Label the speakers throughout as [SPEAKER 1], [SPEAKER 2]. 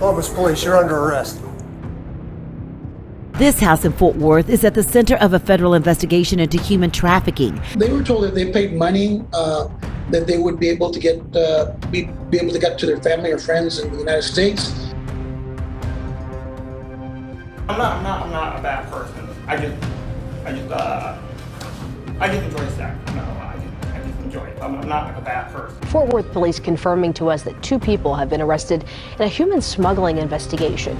[SPEAKER 1] Columbus Police, you're under arrest.
[SPEAKER 2] This house in Fort Worth is at the center of a federal investigation into human trafficking.
[SPEAKER 3] They were told that they paid money, that they would be able to get be able to get to their family or friends in the United States.
[SPEAKER 4] I'm not a bad person. I just enjoy sex. No, I just enjoy it. I'm not like a bad person.
[SPEAKER 5] Fort Worth police confirming to us that 2 people have been arrested in a human smuggling investigation.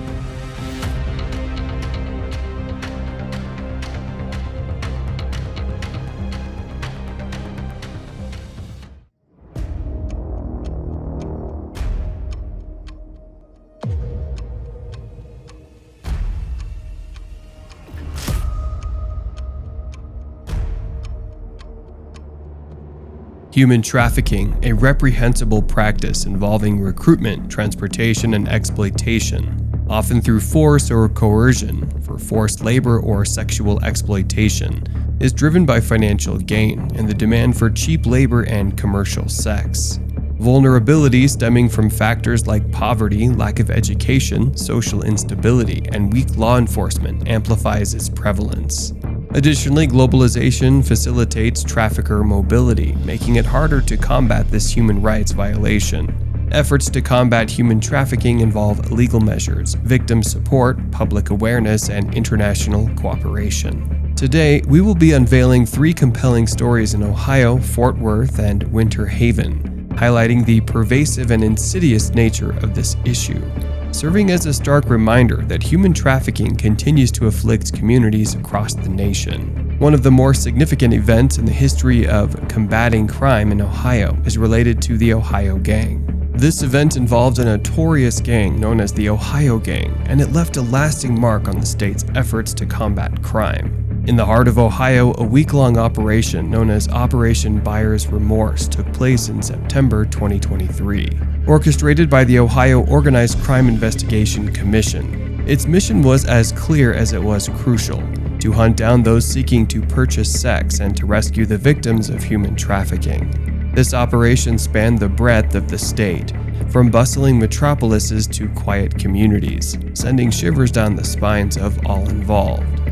[SPEAKER 6] Human trafficking, a reprehensible practice involving recruitment, transportation, and exploitation, often through force or coercion for forced labor or sexual exploitation, is driven by financial gain and the demand for cheap labor and commercial sex. Vulnerability stemming from factors like poverty, lack of education, social instability, and weak law enforcement amplifies its prevalence. Additionally, globalization facilitates trafficker mobility, making it harder to combat this human rights violation. Efforts to combat human trafficking involve legal measures, victim support, public awareness, and international cooperation. Today, we will be unveiling 3 compelling stories in Ohio, Fort Worth, and Winter Haven, highlighting the pervasive and insidious nature of this issue, serving as a stark reminder that human trafficking continues to afflict communities across the nation. One of the more significant events in the history of combating crime in Ohio is related to the Ohio Gang. This event involved a notorious gang known as the Ohio Gang, and it left a lasting mark on the state's efforts to combat crime. In the heart of Ohio, a week-long operation known as Operation Buyer's Remorse took place in September 2023. Orchestrated by the Ohio Organized Crime Investigation Commission, its mission was as clear as it was crucial: to hunt down those seeking to purchase sex and to rescue the victims of human trafficking. This operation spanned the breadth of the state, from bustling metropolises to quiet communities, sending shivers down the spines of all involved.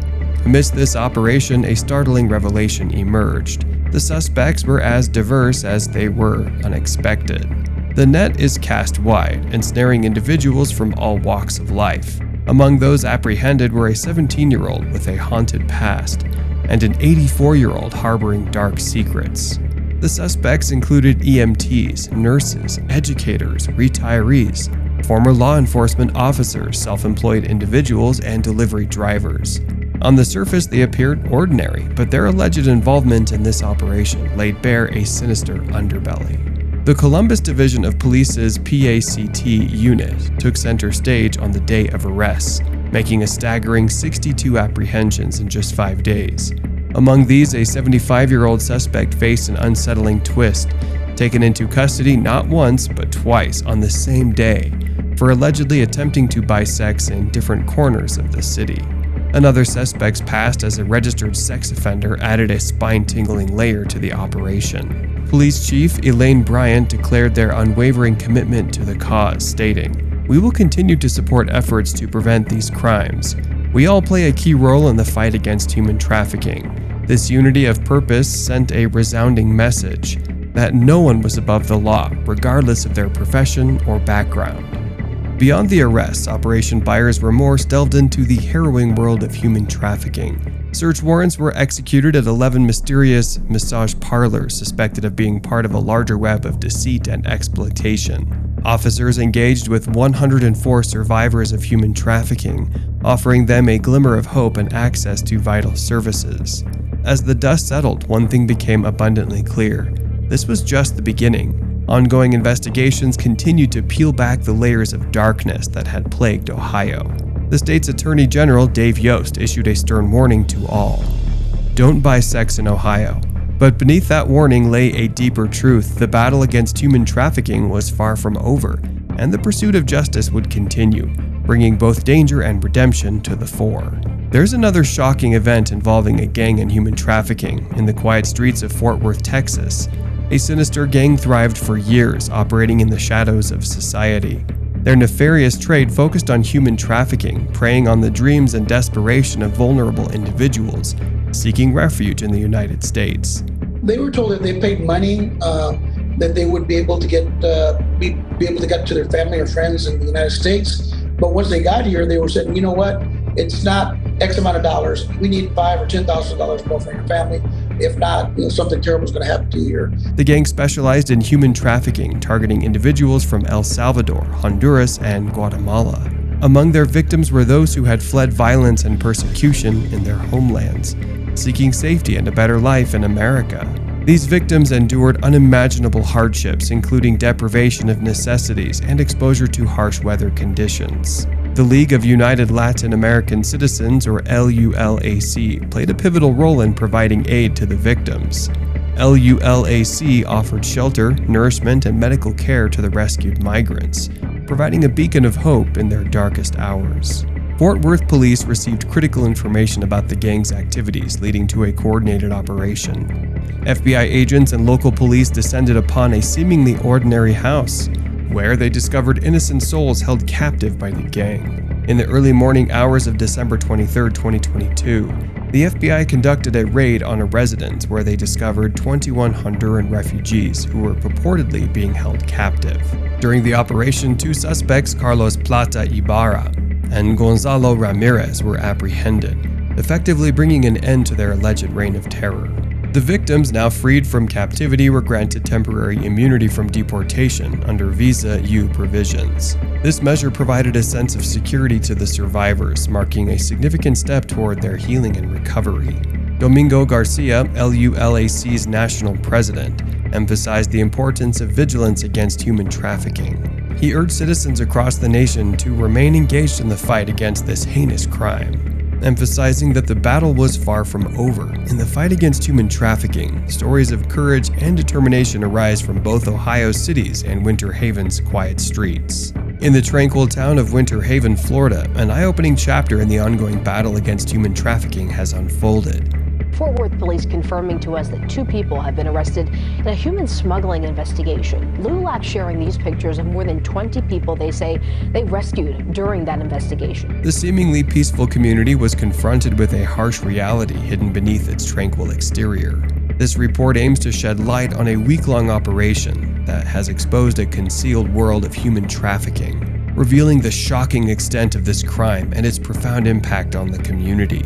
[SPEAKER 6] Amidst this operation, a startling revelation emerged. The suspects were as diverse as they were unexpected. The net is cast wide, ensnaring individuals from all walks of life. Among those apprehended were a 17-year-old with a haunted past and an 84-year-old harboring dark secrets. The suspects included EMTs, nurses, educators, retirees, former law enforcement officers, self-employed individuals, and delivery drivers. On the surface, they appeared ordinary, but their alleged involvement in this operation laid bare a sinister underbelly. The Columbus Division of Police's PACT unit took center stage on the day of arrests, making a staggering 62 apprehensions in just 5 days. Among these, a 75-year-old suspect faced an unsettling twist, taken into custody not once but twice on the same day for allegedly attempting to buy sex in different corners of the city. Another suspect's past as a registered sex offender added a spine-tingling layer to the operation. Police Chief Elaine Bryant declared their unwavering commitment to the cause, stating, "We will continue to support efforts to prevent these crimes. We all play a key role in the fight against human trafficking. This unity of purpose sent a resounding message that no one was above the law, regardless of their profession or background." Beyond the arrests, Operation Buyer's Remorse delved into the harrowing world of human trafficking. Search warrants were executed at 11 mysterious massage parlors suspected of being part of a larger web of deceit and exploitation. Officers engaged with 104 survivors of human trafficking, offering them a glimmer of hope and access to vital services. As the dust settled, one thing became abundantly clear: this was just the beginning. Ongoing investigations continued to peel back the layers of darkness that had plagued Ohio. The state's Attorney General, Dave Yost, issued a stern warning to all: don't buy sex in Ohio. But beneath that warning lay a deeper truth: the battle against human trafficking was far from over, and the pursuit of justice would continue, bringing both danger and redemption to the fore. There's another shocking event involving a gang and human trafficking in the quiet streets of Fort Worth, Texas. A sinister gang thrived for years, operating in the shadows of society. Their nefarious trade focused on human trafficking, preying on the dreams and desperation of vulnerable individuals seeking refuge in the United States.
[SPEAKER 3] They were told that they paid money that they would be able to get to their family or friends in the United States. But once they got here, they were saying, you know what? It's not X amount of dollars. We need $5,000 or $10,000 more for your family. If not, something terrible is going to happen to you here.
[SPEAKER 6] The gang specialized in human trafficking, targeting individuals from El Salvador, Honduras, and Guatemala. Among their victims were those who had fled violence and persecution in their homelands, seeking safety and a better life in America. These victims endured unimaginable hardships, including deprivation of necessities and exposure to harsh weather conditions. The League of United Latin American Citizens, or LULAC, played a pivotal role in providing aid to the victims. LULAC offered shelter, nourishment, and medical care to the rescued migrants, providing a beacon of hope in their darkest hours. Fort Worth police received critical information about the gang's activities, leading to a coordinated operation. FBI agents and local police descended upon a seemingly ordinary house, where they discovered innocent souls held captive by the gang. In the early morning hours of December 23, 2022, the FBI conducted a raid on a residence where they discovered 21 Honduran refugees who were purportedly being held captive. During the operation, two suspects, Carlos Plata Ibarra and Gonzalo Ramirez, were apprehended, effectively bringing an end to their alleged reign of terror. The victims, now freed from captivity, were granted temporary immunity from deportation under Visa U provisions. This measure provided a sense of security to the survivors, marking a significant step toward their healing and recovery. Domingo Garcia, LULAC's national president, emphasized the importance of vigilance against human trafficking. He urged citizens across the nation to remain engaged in the fight against this heinous crime, emphasizing that the battle was far from over. In the fight against human trafficking, stories of courage and determination arise from both Ohio's cities and Winter Haven's quiet streets. In the tranquil town of Winter Haven, Florida, an eye-opening chapter in the ongoing battle against human trafficking has unfolded.
[SPEAKER 5] Fort Worth police confirming to us that 2 people have been arrested in a human smuggling investigation. LULAC sharing these pictures of more than 20 people they say they rescued during that investigation.
[SPEAKER 6] The seemingly peaceful community was confronted with a harsh reality hidden beneath its tranquil exterior. This report aims to shed light on a week-long operation that has exposed a concealed world of human trafficking, revealing the shocking extent of this crime and its profound impact on the community.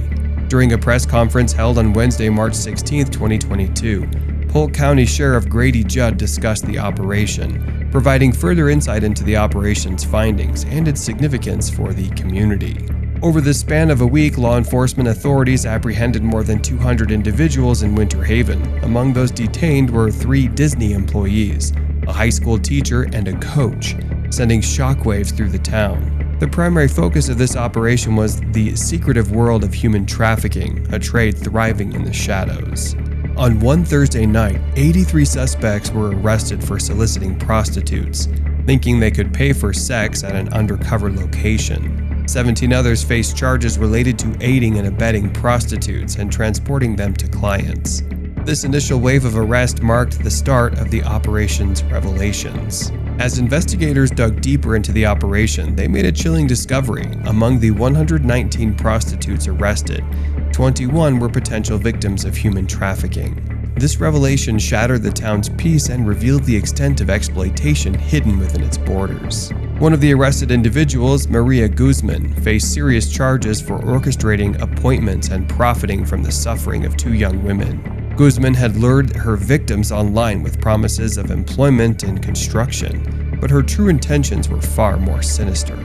[SPEAKER 6] During a press conference held on Wednesday, March 16, 2022, Polk County Sheriff Grady Judd discussed the operation, providing further insight into the operation's findings and its significance for the community. Over the span of a week, law enforcement authorities apprehended more than 200 individuals in Winter Haven. Among those detained were 3 Disney employees, a high school teacher, and a coach, sending shockwaves through the town. The primary focus of this operation was the secretive world of human trafficking, a trade thriving in the shadows. On one Thursday night, 83 suspects were arrested for soliciting prostitutes, thinking they could pay for sex at an undercover location. 17 others faced charges related to aiding and abetting prostitutes and transporting them to clients. This initial wave of arrest marked the start of the operation's revelations. As investigators dug deeper into the operation, they made a chilling discovery. Among the 119 prostitutes arrested, 21 were potential victims of human trafficking. This revelation shattered the town's peace and revealed the extent of exploitation hidden within its borders. One of the arrested individuals, Maria Guzman, faced serious charges for orchestrating appointments and profiting from the suffering of 2 young women. Guzman had lured her victims online with promises of employment in construction, but her true intentions were far more sinister.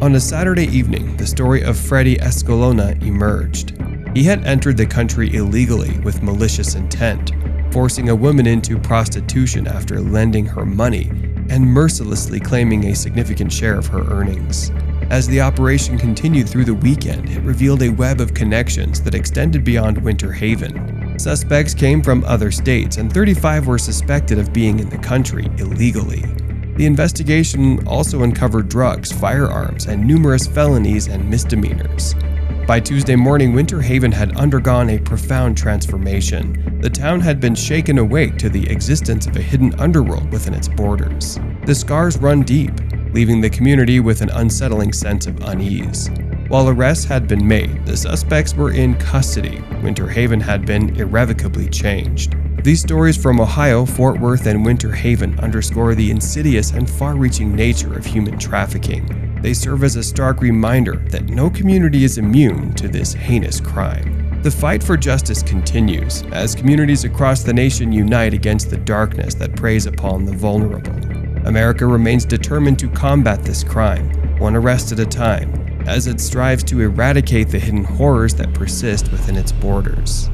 [SPEAKER 6] On a Saturday evening, the story of Freddy Escalona emerged. He had entered the country illegally with malicious intent, forcing a woman into prostitution after lending her money and mercilessly claiming a significant share of her earnings. As the operation continued through the weekend, it revealed a web of connections that extended beyond Winter Haven. Suspects came from other states, and 35 were suspected of being in the country illegally. The investigation also uncovered drugs, firearms, and numerous felonies and misdemeanors. By Tuesday morning, Winter Haven had undergone a profound transformation. The town had been shaken awake to the existence of a hidden underworld within its borders. The scars run deep. leaving the community with an unsettling sense of unease. While arrests had been made, the suspects were in custody. Winter Haven had been irrevocably changed. These stories from Ohio, Fort Worth, and Winter Haven underscore the insidious and far-reaching nature of human trafficking. They serve as a stark reminder that no community is immune to this heinous crime. The fight for justice continues as communities across the nation unite against the darkness that preys upon the vulnerable. America remains determined to combat this crime, one arrest at a time, as it strives to eradicate the hidden horrors that persist within its borders.